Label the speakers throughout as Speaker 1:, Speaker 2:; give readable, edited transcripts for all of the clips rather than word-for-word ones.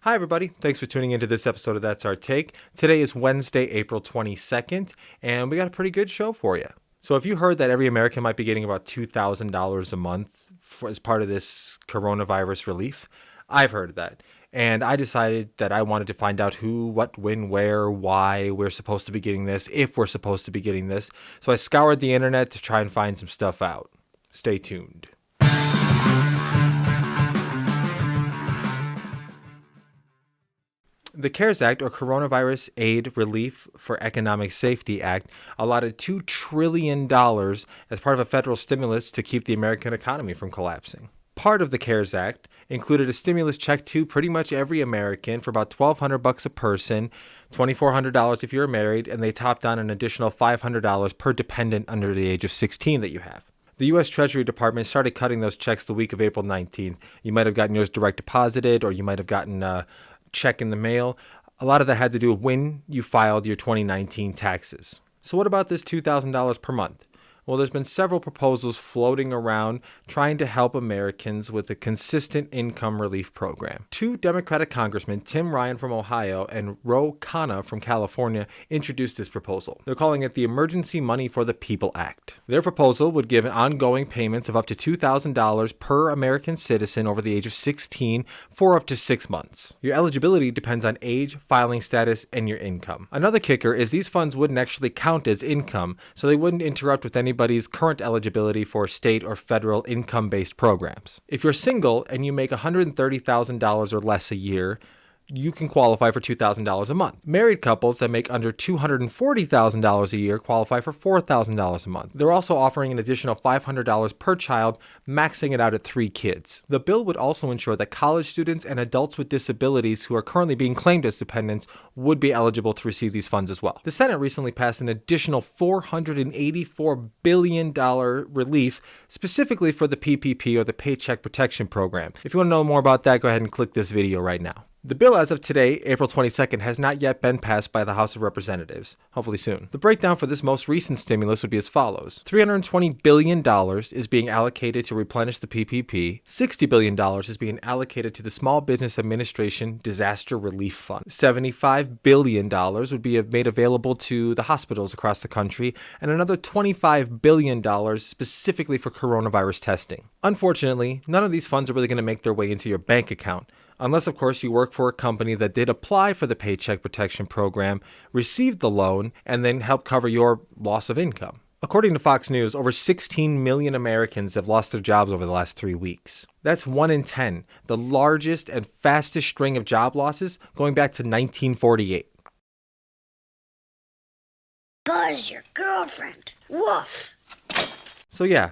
Speaker 1: Hi, everybody. Thanks for tuning into this episode of That's Our Take. Today is Wednesday, April 22nd, and we got a pretty good show for you. So if you heard that every American might be getting about $2,000 a month as part of this coronavirus relief, I've heard that. And I decided that I wanted to find out who, what, when, where, why we're supposed to be getting this, if we're supposed to be getting this. So I scoured the internet to try and find some stuff out. Stay tuned. The CARES Act, or Coronavirus Aid, Relief for Economic Safety Act, allotted $2 trillion as part of a federal stimulus to keep the American economy from collapsing. Part of the CARES Act included a stimulus check to pretty much every American for about $1,200 a person, $2,400 if you're married, and they topped on an additional $500 per dependent under the age of 16 that you have. The U.S. Treasury Department started cutting those checks the week of April 19th. You might have gotten yours direct deposited, or you might have gotten check in the mail. A lot of that had to do with when you filed your 2019 taxes. So what about this $2,000 per month? Well, there's been several proposals floating around trying to help Americans with a consistent income relief program. Two Democratic congressmen, Tim Ryan from Ohio and Ro Khanna from California, introduced this proposal. They're calling it the Emergency Money for the People Act. Their proposal would give ongoing payments of up to $2,000 per American citizen over the age of 16 for up to 6 months. Your eligibility depends on age, filing status, and your income. Another kicker is these funds wouldn't actually count as income, so they wouldn't interrupt with anybody's current eligibility for state or federal income-based programs. If you're single and you make $130,000 or less a year, you can qualify for $2,000 a month. Married couples that make under $240,000 a year qualify for $4,000 a month. They're also offering an additional $500 per child, maxing it out at 3 kids. The bill would also ensure that college students and adults with disabilities who are currently being claimed as dependents would be eligible to receive these funds as well. The Senate recently passed an additional $484 billion relief specifically for the PPP, or the Paycheck Protection Program. If you want to know more about that, go ahead and click this video right now. The bill as of today, April 22nd, has not yet been passed by the House of Representatives. Hopefully soon. The breakdown for this most recent stimulus would be as follows. $320 billion is being allocated to replenish the PPP. $60 billion is being allocated to the Small Business Administration Disaster Relief Fund. $75 billion would be made available to the hospitals across the country, and another $25 billion specifically for coronavirus testing. Unfortunately, none of these funds are really going to make their way into your bank account. Unless, of course, you work for a company that did apply for the Paycheck Protection Program, received the loan, and then helped cover your loss of income. According to Fox News, over 16 million Americans have lost their jobs over the last 3 weeks. That's 1 in 10, the largest and fastest string of job losses going back to 1948.
Speaker 2: Buzz your girlfriend. Woof.
Speaker 1: So yeah,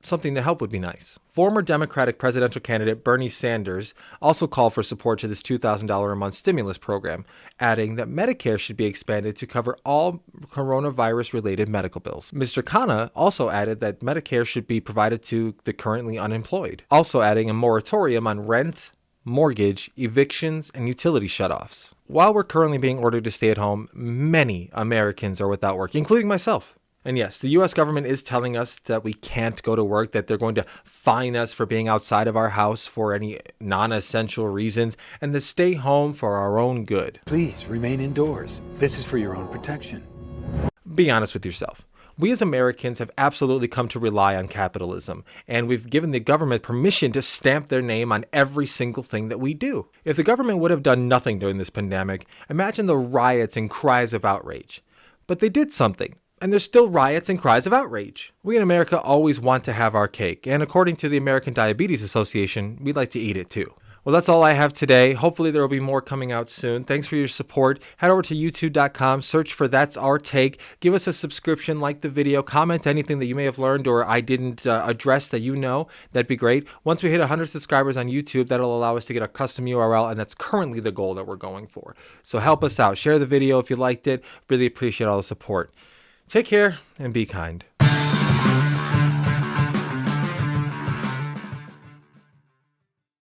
Speaker 1: something to help would be nice. Former Democratic presidential candidate Bernie Sanders also called for support to this $2,000 a month stimulus program, adding that Medicare should be expanded to cover all coronavirus-related medical bills. Mr. Khanna also added that Medicare should be provided to the currently unemployed, also adding a moratorium on rent, mortgage, evictions, and utility shutoffs. While we're currently being ordered to stay at home, many Americans are without work, including myself. And yes, the U.S. government is telling us that we can't go to work, that they're going to fine us for being outside of our house for any non-essential reasons, and to stay home for our own good.
Speaker 3: Please remain indoors. This is for your own protection.
Speaker 1: Be honest with yourself. We as Americans have absolutely come to rely on capitalism, and we've given the government permission to stamp their name on every single thing that we do. If the government would have done nothing during this pandemic, imagine the riots and cries of outrage. But they did something. And there's still riots and cries of outrage. We in America always want to have our cake, and according to the American Diabetes Association, we'd like to eat it too. Well, that's all I have today. Hopefully there will be more coming out soon. Thanks for your support. Head over to youtube.com, search for That's Our Take. Give us a subscription, like the video, comment anything that you may have learned or I didn't address that you know. That'd be great. Once we hit 100 subscribers on YouTube, that'll allow us to get a custom URL, and that's currently the goal that we're going for. So help us out. Share the video if you liked it. Really appreciate all the support. Take care and be kind.